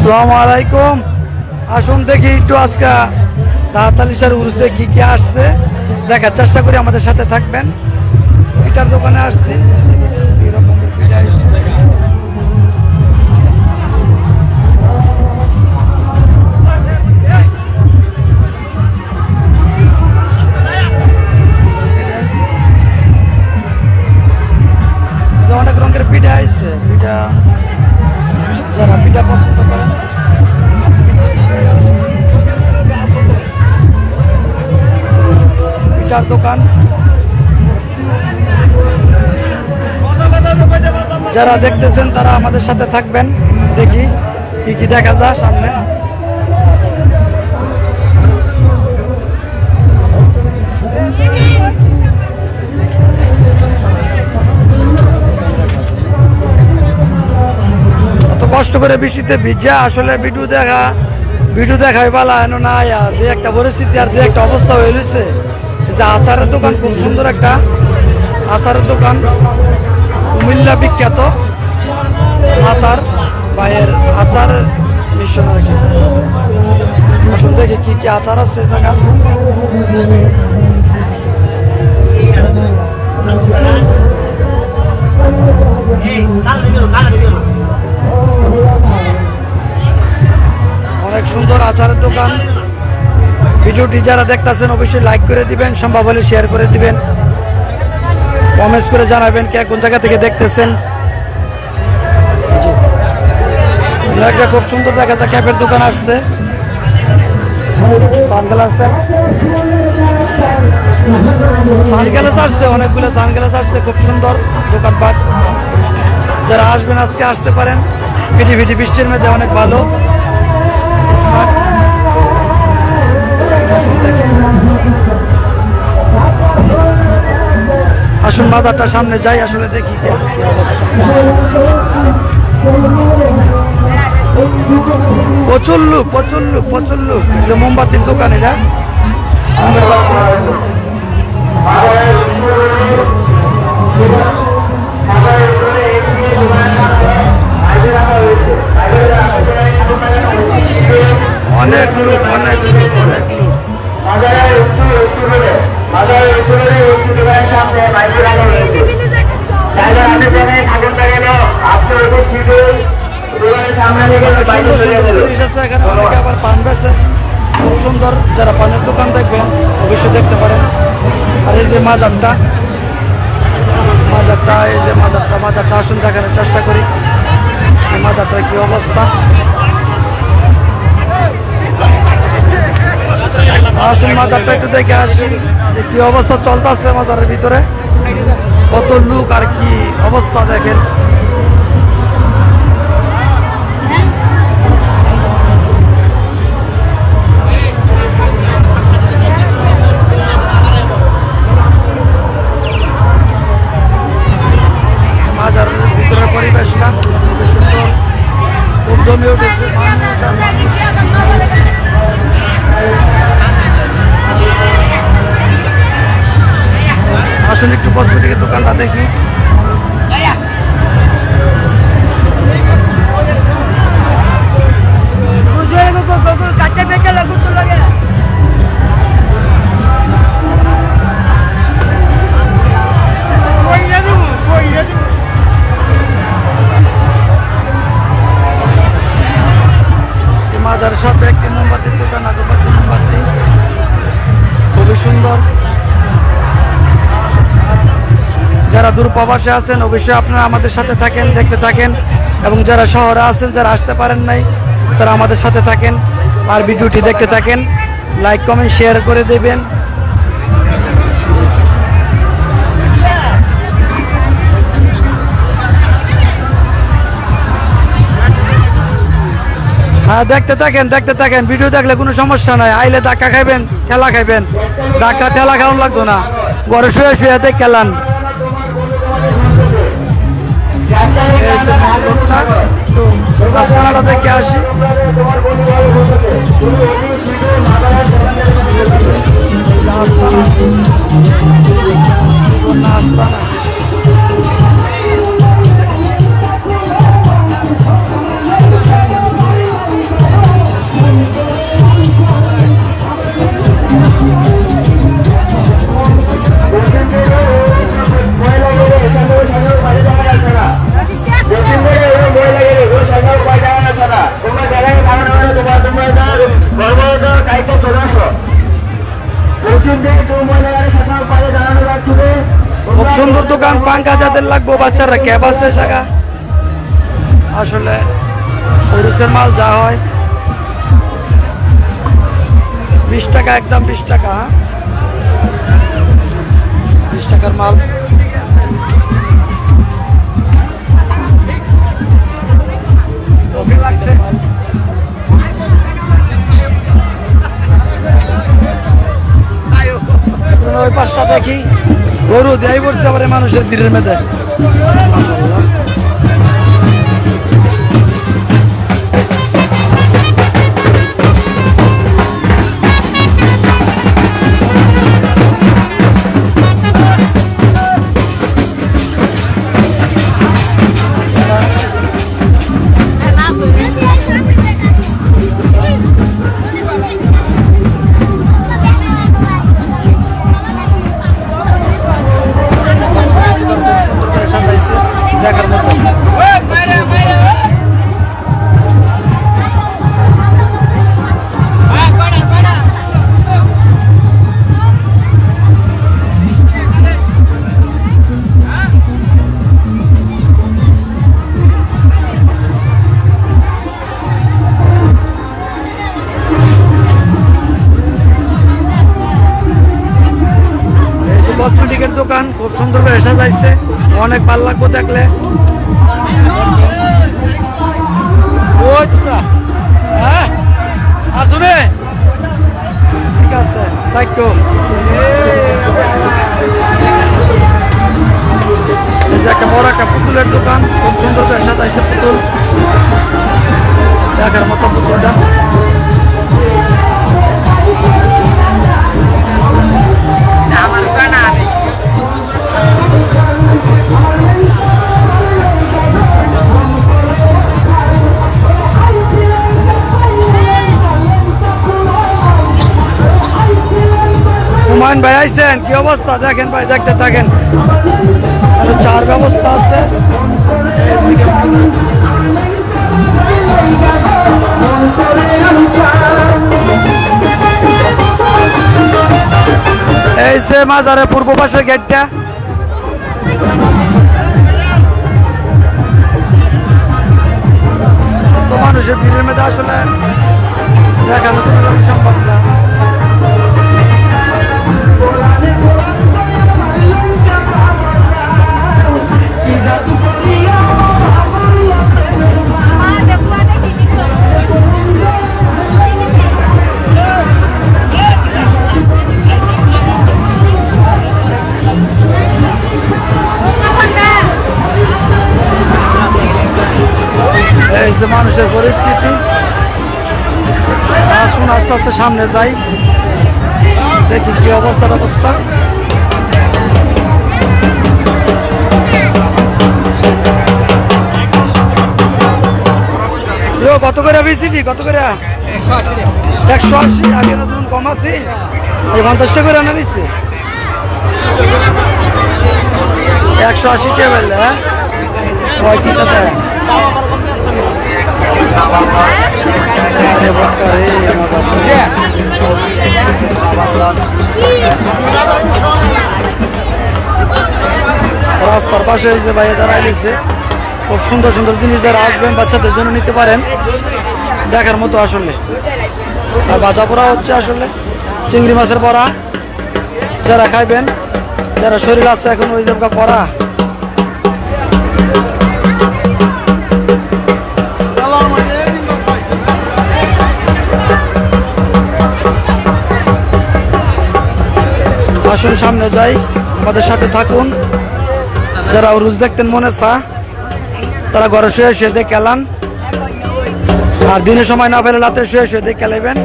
আসসালামু আলাইকুম। আসুন দেখি একটু আজকে তাঁতালিশার উরুসে কি কি আসছে দেখার চেষ্টা করি, আমাদের সাথে থাকবেন। পিঠার দোকানে আসছি, এই রকমের পিঠা আসছে। অনেক রঙের পিঠা আসছে, পিঠা যারা পিঠা পছন্দ করেন পিঠার দোকান, যারা দেখতেছেন তারা আমাদের সাথে থাকবেন। দেখি কি কি দেখা যায় সামনে। এত কষ্ট করে বৃষ্টিতে ভিজা আসলে ভিডিও দেখাই পালা এন না, যে একটা পরিস্থিতি আর যে একটা অবস্থা হয়ে গেছে। যে আচারের দোকান, খুব সুন্দর একটা আচারের দোকান, কুমিল্লা বিখ্যাত আচার ভাইয়ের আচার মিশন আর কি। আসুন দেখি কি কি আচার আছে জায়গা। অনেক সুন্দর আচারের দোকান। ভিডিওটি যারা দেখতেছেন অবশ্যই লাইক করে দিবেন, সম্ভব হলে শেয়ার করে দিবেন, কমেন্টস করে জানাবেন কে কোন জায়গা থেকে দেখতেছেন। একটা খুব সুন্দর দেখা যায় ক্যাফের দোকান আসছে, সানগ্লাস আসছে, অনেকগুলো সানগ্লাস আসছে, খুব সুন্দর দোকানপাট। যারা আসবেন আজকে আসতে পারেন, পিটি বৃষ্টির মধ্যে অনেক ভালো স্মার্ট। আসুন বাজারটা সামনে যাই, আসলে দেখি কি অবস্থা। প্রচুর লোক যে মোমবাতির দোকান, এটা অনেক লোক আবার পান বেছে, খুব সুন্দর। যারা পানের দোকান দেখবেন অবশ্যই দেখতে পারেন। আর এই যে মাজারটা এই যে মাজারটা আসুন দেখানোর চেষ্টা করি এই মাজারটার কি অবস্থা। আসুন মাজারটা একটু দেখে আসুন যে কি অবস্থা চলতেছে মাজারের ভিতরে, কত লোক আর কি অবস্থা দেখেন। মাজারের ভিতরের পরিবেশটা খুবই সুন্দর, খুব জমে উঠেছে মানুষ আর মানুষ। আসুন একটু কসমেটিকের দোকানটা দেখি। মাজারের সাথে একটি মোমবাতির দোকান, আগরবাতি মোমবাতি, খুবই সুন্দর। যারা দূর প্রবাসে আছেন অবশ্যই আপনারা আমাদের সাথে থাকেন, দেখতে থাকেন। এবং যারা শহরে আছেন, যারা আসতে পারেন নাই, তারা আমাদের সাথে থাকেন আর ভিডিওটি দেখতে থাকেন। লাইক কমেন্ট শেয়ার করে দেবেন। হ্যাঁ, দেখতে থাকেন। ভিডিও দেখলে কোনো সমস্যা নাই। আইলে ধাক্কা খাইবেন, খেলা খাইবেন। ধাক্কা ঠেলা খাওয়ান লাগতো না, ঘরে শুয়ে খেলান। রাস্তাটা দেখে আসি। আস্তানা খুব সুন্দর দোকান, পাঙ্কা যাদের লাগবো, বাচ্চারা ক্যাব আছে জায়গা। আসলে পুরুষের মাল যা হয় 20 টাকা, একদম 20 টাকা। 20 টাকার মাল। লাগছে ওই পাশটা দেখি গরু দেয় পড়ছে আবার মানুষের ভিড়ের মেয়েদের। দেখার মতো। কসমেটিকের দোকান খুব সুন্দর করে সাজাইছে, অনেক ভালো লাগবে দেখলে। ওই তোমরা হ্যাঁ আসুনে ঠিক আছে তাই তো। এই যে একটা বড় একটা পুতুলের দোকান, খুব সুন্দর করে সাজাইছে পুতুল, দেখার মতো পুতুলটা। হুমায়ুন ভাই আইসেন, কি অবস্থা দেখেন ভাই, দেখতে থাকেন। চার ব্যবস্থা আছে, এই যে মাজারের পূর্ব পাশের গেটটা। তো মানুষের ভিড়ের মধ্যে আসলে দেখানো সম্ভব না। এই যে মানুষের পরিস্থিতি, আসুন আস্তে আস্তে সামনে যাই, দেখি কি অবস্থা। কত করে বেশি, কত করে? 180। আগে নতুন কম আছে, 50 টাকা করে আনা দিচ্ছে। 180 টাকা বললে, হ্যাঁ টাকা। রাস্তার পাশে যে ভাইয়া দাঁড়াই দিচ্ছে, খুব সুন্দর সুন্দর জিনিস যারা আসবেন বাচ্চাদের জন্য নিতে পারেন, দেখার মতো আসলে। আর ভাজা পোড়া হচ্ছে আসলে চিংড়ি মাছের বড়া, যারা খাইবেন, যারা শরীর আছে এখন ওই জায়গা পড়া। আসুন সামনে যাই, আমাদের সাথে থাকুন। যারা রুজ দেখতেন মনে চা, তারা ঘরে শুয়ে শুয়ে দেখে এলান, আর দিনের সময় না পেলে রাতে শুয়ে শুয়ে দেখে এলাইবেন।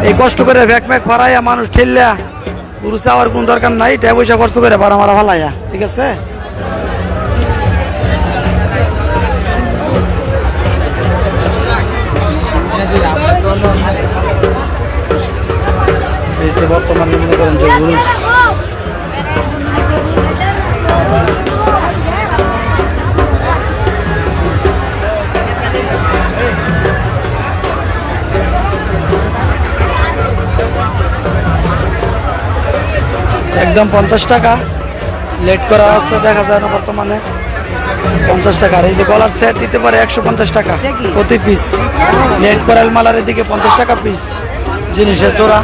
এই কষ্ট করে ভ্যাক ম্যাক ফারাইয়া মানুষ ঠেললিয়া গুরু চাওয়ার কোন দরকার নাই, টাকা পয়সা খরচ করে ভাড়া মারা ফালাইয়া, ঠিক আছে। এই যে বর্তমানে মনে করেন যে গুরুজ একদম 50 টাকা, লেট করা আছে দেখা যায় না বর্তমানে 50 টাকা। আর এই যে গলার সেট দিতে পারে 150 টাকা প্রতি পিস। লেট করা মালার দিকে 50 টাকা পিস জিনিসের জোড়া।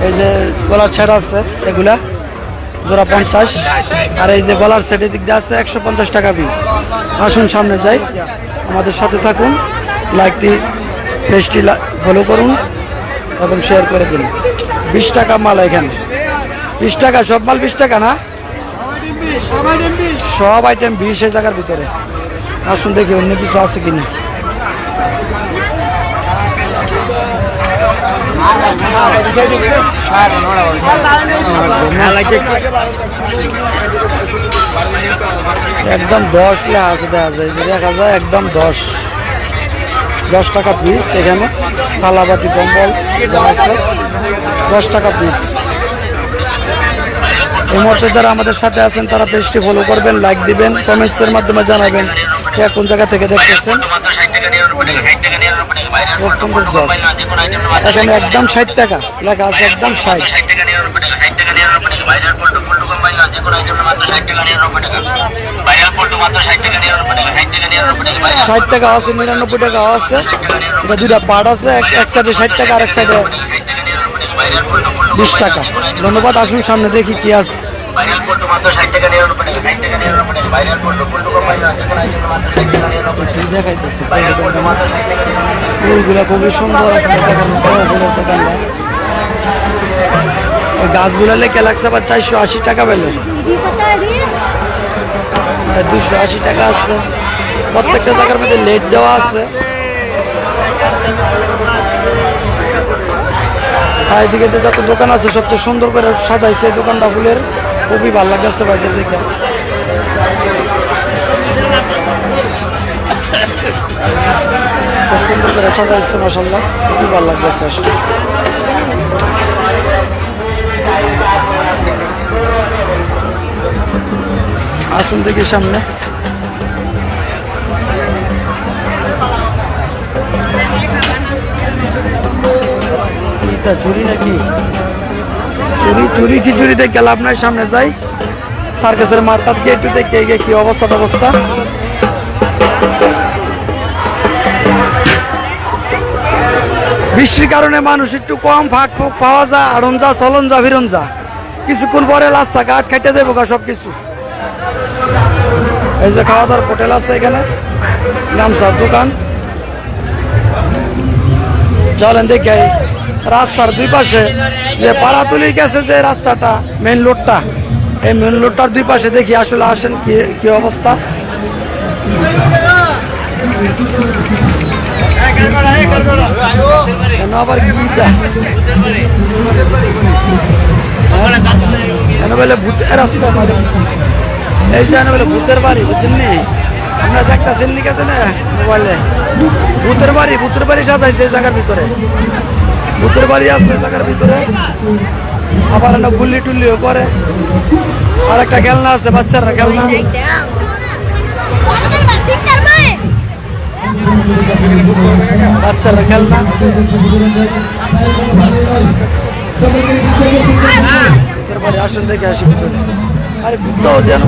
এই যে গলার সেট আছে এগুলা জোড়া 50, আর এই যে গলার সেটের দিক দিয়ে আছে 150 টাকা পিস। আসুন সামনে যাই, আমাদের সাথে থাকুন, লাইকটি পেজটি ফলো করুন এবং শেয়ার করে দিন। 20 টাকা মাল এখানে, 20 টাকা সব মাল, 20 টাকা না সব আইটেম 20 এই জায়গার ভিতরে। আসুন দেখি অন্য কিছু আছে কিনা। একদম 10 লেখা আছে, দেখা যায় দেখা যায় একদম 10 টাকা পিস। এখানে থালাবাটি কম্বল যা আছে 10 টাকা পিস। এই মুহূর্তে যারা আমাদের সাথে আছেন তারা পেজটি ফলো করবেন, লাইক দিবেন, কমেন্টসের মাধ্যমে জানাবেন কোন জায়গা থেকে দেখতেছেন। খুব সুন্দর জব, এখানে একদম 60 টাকা লেখা আছে, একদম 60। 60 টাকা আছে, 99 টাকা আছে। এটা দুইটা পার্ট আছে, এক সাইডে 60 টাকা আর এক সাইডে 20 টাকা। ধন্যবাদ। আসুন সামনে দেখি কি আছে। দেখাইতেছে ফুলগুলা খুবই সুন্দর আছে, দেখার মতো ফুলের দোকানটা। গাছগুলা লেখা লাগছে আবার 480 টাকা বেলে, 280 টাকা আছে। প্রত্যেকটা জায়গার মধ্যে লেট দেওয়া আছে। এদিকে যত দোকান আছে সবচেয়ে সুন্দর করে সাজাইছে এই দোকানটা ফুলের, খুবই ভালো লাগছে ভাইদের দেখে। খুব সুন্দর করে সাজাইছে মাশাআল্লাহ, খুবই ভালো লাগছে আসলে। আসুন দেখি সামনে। এটা চুরি নাকি? চুরি কি চুরি দেখে লাভ নাই, সামনে যাই। সার্কাসের মাঠটা দিয়ে একটু দেখে গিয়ে কি অবস্থা। বৃষ্টির কারণে মানুষ একটু কম ফাঁক ফুক পাওয়া যায়, আড়ন যা চলন যা ফিরন যা, কিছুক্ষণ পরে লাস্তা কাঠ খাইতে দেবো সব কিছু। এই যে খাওয়া দাওয়ার হোটেল আছে এখানে, গামছার দোকান। চলেন দেখে রাস্তার দুই পাশে যে পাড়াতুলি গেছে যে রাস্তাটা, মেন রোডটা, এই মেন রোডটার দুই পাশে দেখি আসলে আসেন কি অবস্থা। আবার কি বলে ভূতের রাস্তা, এই যে বলে ভূতের বাড়ি, বুঝছেন নি? আমরা দেখতেছেন নি গেছে না মোবাইলে, ভূতের বাড়ি সাজাইছে এই জায়গার ভিতরে। ভূতের বাড়ি আছে জায়গার ভিতরে, আবার একটা গুল্লি টুল্লিও করে, আর একটা খেলনা আছে বাচ্চারা খেলনা। বাচ্চারা খেলনা। আসুন দেখে আসি ভিতরে। আরে ভূতও যেন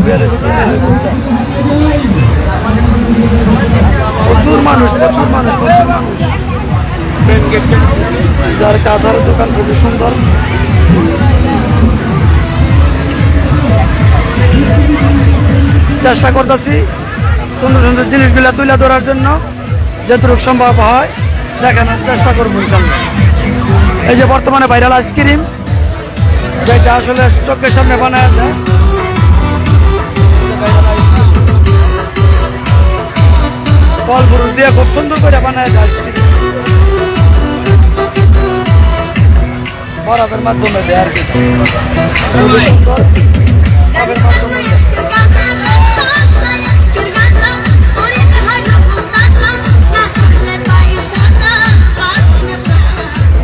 প্রচুর মানুষ। যার কাছারের দোকান খুবই সুন্দর। চেষ্টা করতেছি সুন্দর সুন্দর জিনিসগুলা তুলে ধরার জন্য, যতটুকু সম্ভব হয় দেখানোর চেষ্টা করবো ইনশাল্লাহ। এই যে বর্তমানে ভাইরাল আইসক্রিম, যেটা আসলে চোখের সামনে বানায় যায়। ফল ফুল দিয়ে খুব সুন্দর করে বানায় যায় আইসক্রিম, বরফের মাধ্যমে দেয় আর কি।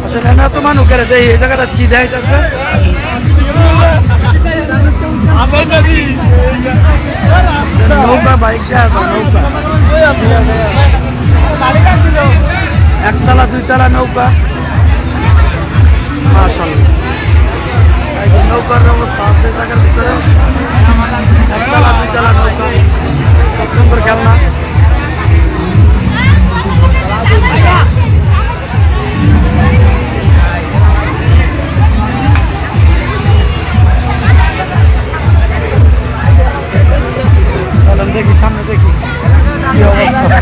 আসলে তো মানুষ করে দেয় এই জায়গাটা কি দেখাইতেছে। নৌকা বাইক নৌকা, একতলা দুইতলা নৌকা, মাশাআল্লাহ। নৌকার ব্যবস্থা আছে জায়গার ভিতরে, একতলা দুইতলা নৌকা, খুব সুন্দর খেলনা। চলেন দেখি, সামনে দেখি কি অবস্থা।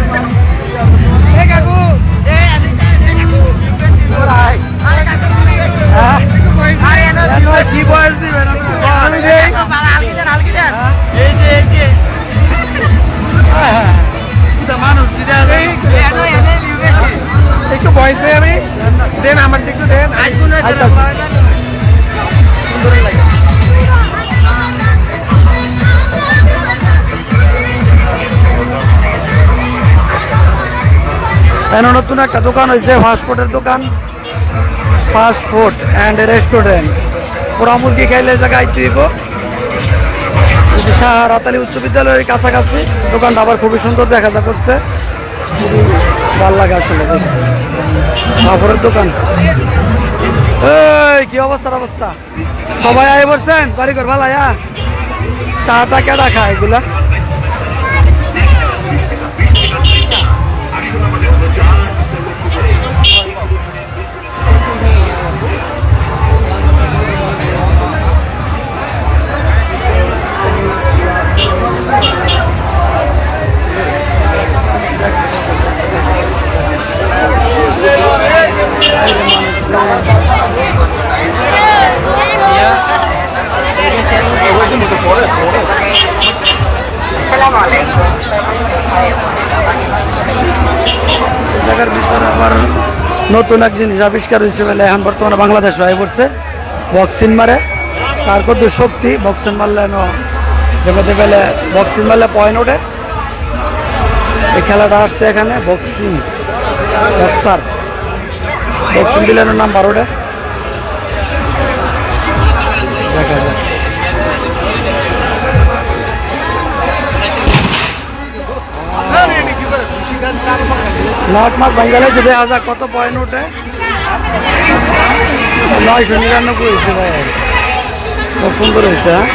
কি বয়স দিবেন মানুষ একটু বয়স দেয় আমি দেন, আমার একটু দেন। সুন্দর লাগে। নতুন একটা দোকান হয়েছে, ফাস্টফুডের দোকান, ফাস্টফুড অ্যান্ড রেস্টুরেন্ট। পোড়া মুরগি খাইলে জায়গায় তুইব। রাতালি উচ্চ বিদ্যালয়ের কাছাকাছি দোকানটা আবার খুবই সুন্দর দেখা যা করছে, ভালো লাগে আসলে। কাপড়ের দোকান। এই কি অবস্থার অবস্থা, সবাই আয় বলছেন কারিগর ভালো চাটা কেডা খায় এগুলা? জায়গার ভিতরে আবার নতুন এক জিনিস আবিষ্কার হয়েছে বলে এখন বর্তমানে বাংলাদেশ হয়ে পড়ছে, বক্সিং মারে। তার কত শক্তি, বক্সিং মারলে যেতে পেলে বক্সিং মারলে পয়েন্ট ওঠে। এই খেলাটা আসছে এখানে, বক্সিং বক্সার, বক্সিং দিলে নাম্বার ওঠে। দেখা যায় নাট মাঠ বাঙ্গালাদেশে দেখা যাক কত পয়েন্ট ওঠে। 999 হয়েছে ভাই, খুব সুন্দর হয়েছে। হ্যাঁ,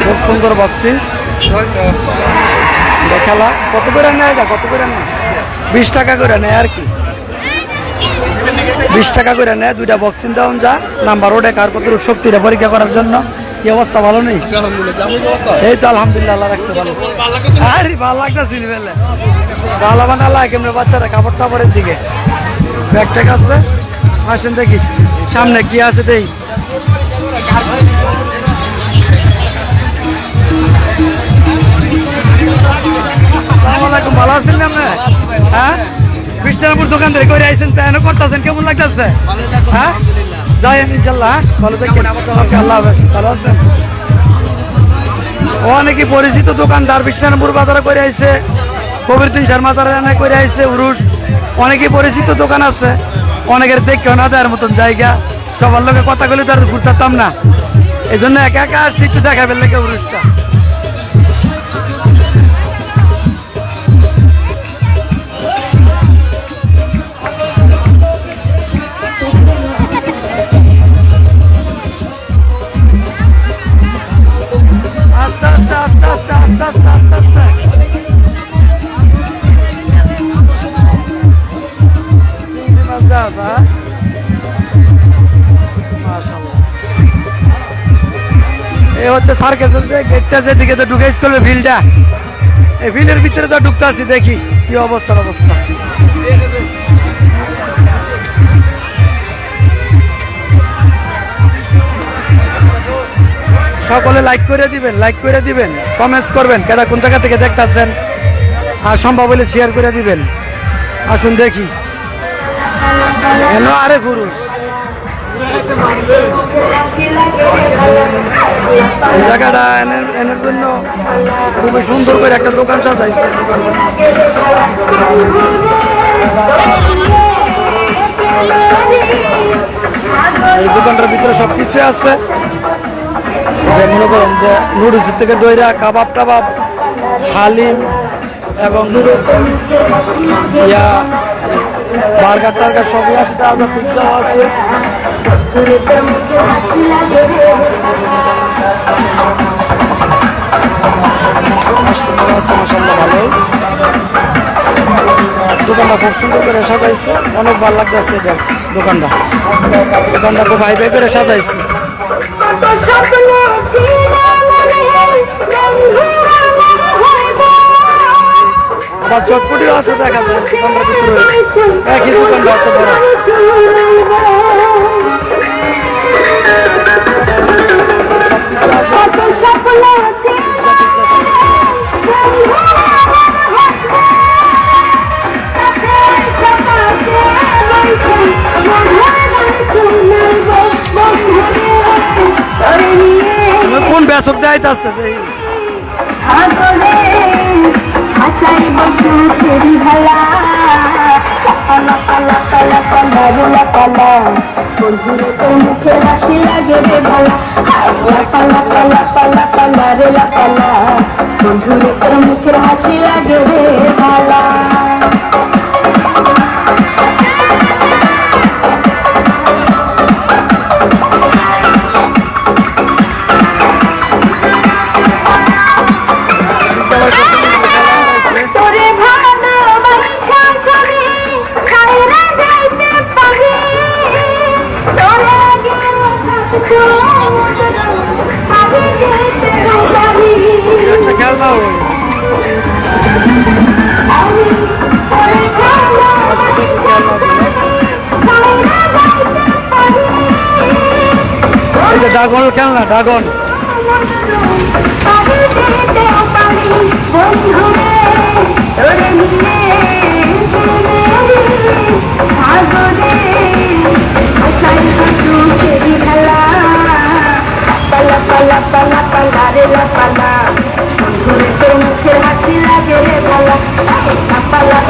খুব সুন্দর বক্সিং খেলা। কত করে নেয় এটা, কত করে নেয়? 20 টাকা করে নেয় আর কি, 20 টাকা করে নেয়। দুইটা বক্সিং দেওয়া যা নাম্বার ওঠে, কার কত শক্তিটা পরীক্ষা করার জন্য। কি অবস্থা, ভালো নেই? এই তো আলহামদুলিল্লাহ, আল্লাহ রাখছে ভালো। আরে ভালো লাগতেছি বেলে, ভালো বানালা কেমন বাচ্চারা কাপড় টাপড়ের দিকে ব্যাগ ট্যাগ আছে। আসেন দেখি সামনে কি আছে দেই। আসসালামাইকুম, ভালো আছেন না আপনি? হ্যাঁ, বিষ্ণুপুর দোকান থেকে করে আইছেন, তাই করতেছেন, কেমন লাগতেছে? হ্যাঁ, যাই ইনশাল্লাহ, ভালো থাকেন। আল্লাহ হাফেজ, ভালো আছেন? অনেকই পরিচিত দোকানদার বিষ্ণুপুর বাজারে করে আইছে, কবিরদিন শর্মা বাজারে করে আইছে, উরুস। অনেকই পরিচিত দোকান আছে, অনেকের দেখেও না দেওয়ার মতন জায়গা। সবার লোকে কথা বলে তার ঘুরতাম না, এই জন্য একা একা আসছি একটু দেখা ফেললে উরুসটা। আস্তে আস্তে আস্তে আস্তে আস্তে আস্তে আস্তে আস্তে চিংড়ি মাছ দেওয়া আছে। মাশাআল্লাহ, এই হচ্ছে সার্কেসের যে গেটটা, যেদিকে তো ঢুকে স্কুলের ফিল্ডটা, এই ফিল্ডের ভিতরে তো ঢুকতে আছি, দেখি কি অবস্থা। সকলে লাইক করে দিবেন, কমেন্টস করবেন, কেডা কোন জায়গা থেকে দেখতেছেন, আর সম্ভব হলে শেয়ার করে দিবেন। আসুন দেখি আরে গুরুস এই জায়গাটা এনের জন্য খুবই সুন্দর করে একটা দোকান সাজাইছে। এই দোকানটার ভিতরে সবকিছু আছে। মনে করেন যে নুডলস থেকে দইরা, কাবাব টাবাব, হালিম এবং বার্গার টার্গার সবই আছে, তাজা পিৎজাও আছে। কাস্টমার আছে মাশাআল্লাহ ভালোই। দোকানটা খুব সুন্দর করে সাজাইছে, অনেক ভালো লাগতেছে এটা দোকানটা। দোকানটা খুব হাই ফাই করে সাজাইছে। আবার চটপটিও আছে দেখা যায় দোকানটার ভিতরে, একই দোকানটা এত বড়। কোন ব্যাসক দেয় আছে মুখের হাসি লাগে রে ভালা, বন্ধুরে তোর মুখের হাসি লাগে রে ভালা। খেলনা ড্রাগন খেলনা, ড্রাগন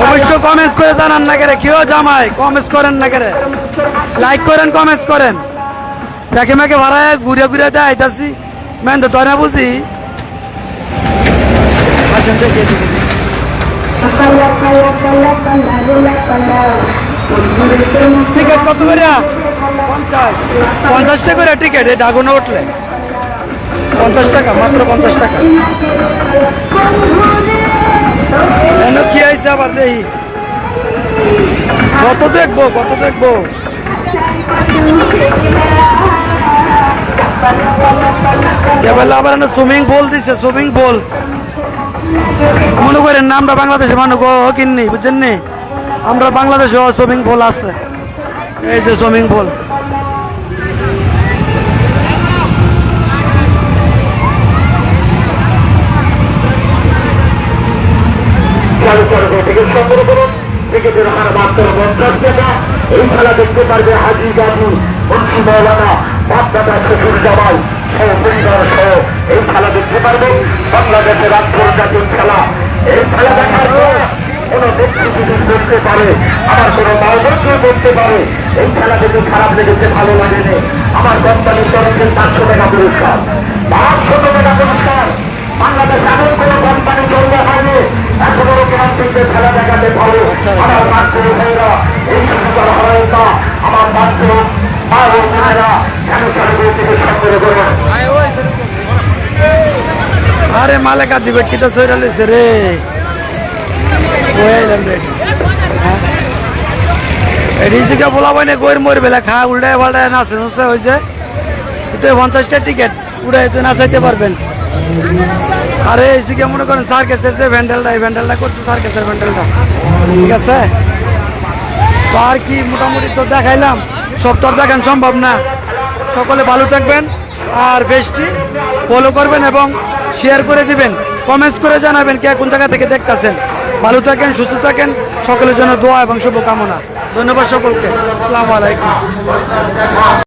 অবশ্য কমেন্টস করে জানান না করে, কেউ জামাই কমেন্টস করেন না করে, লাইক করেন, কমেন্টস করেন। দেখে মেকে ভাড়ায় ঘুরে ঘুরে দেয় আইতাছি, মেন তো না বুঝি। আসেন দেখে টিকিট কত করে? 50 টাকা করে টিকিট। এই ড্রাগনে উঠলে 50 টাকা, মাত্র 50 টাকা। কি হয়েছে আবার দেখি, কত দেখবো, কত দেখবো। এবার আবার সুইমিং পুল দিছে, সুইমিং পুল মনে করেন না আমরা বাংলাদেশের মানুষ কিননি, বুঝছেন নি? আমরা বাংলাদেশে সুইমিং পুল আছে, এই যে সুইমিং পুল। টিকিটের হার মাত্র 50 টাকা। এই খেলা দেখতে পারবে হাজি বাবু, মুন্সি মৌলানা, বাপদাদা, শ্বশুর জামাই সহ পরিবার সহ এই খেলা দেখতে পারবে। বাংলাদেশের আন্তর্জাতিক খেলা, এই খেলা দেখার পর কোন ব্যক্তি যদি বলতে পারে, আমার কোন মাওবন্ধু বলতে পারে এই খেলা দেখে খারাপ লেগেছে, ভালো লাগেনি, আমার কোম্পানির তরফে 500 টাকা পুরস্কার, 500 টাকা পুরস্কার। বাংলাদেশ এমন কোন কোম্পানি চলতে হয়নি এত বড় ক্লান্তিতে খেলা দেখাতে পারে। আমার বাচ্চা ভাইরা এই সুন্দর হয় না, আমার বাচ্চা মা ও বোনেরা কেন সরকার থেকে সংগ্রহ করে। আরে মালেকা দিবে কিটা সইরা লইছে রে, ওইলাম রে। রিজিকা বলাবো না, গইর মর বেলা খা উল্টায় পাল্টায় নাচে নুচে হয়েছে। 50টা টিকিট উড়াই তো নাচাইতে পারবেন। আরে এসিকে মনে করেন সার্কেসের যে ভ্যান্ডেলটা, এই ভ্যান্ডেলটা করছে সার্কেসের ভ্যান্ডেলটা, ঠিক আছে? তো আর কি মোটামুটি তো দেখাইলাম, সব তো দেখান সম্ভব না। সকলে ভালো থাকবেন, আর বেশটি ফলো করবেন এবং শেয়ার করে দিবেন, কমেন্টস করে জানাবেন কে কোন জায়গা থেকে দেখতেছেন। ভালো থাকেন, সুস্থ থাকেন, সকলের জন্য দোয়া এবং শুভকামনা। ধন্যবাদ সকলকে, আসসালামু আলাইকুম।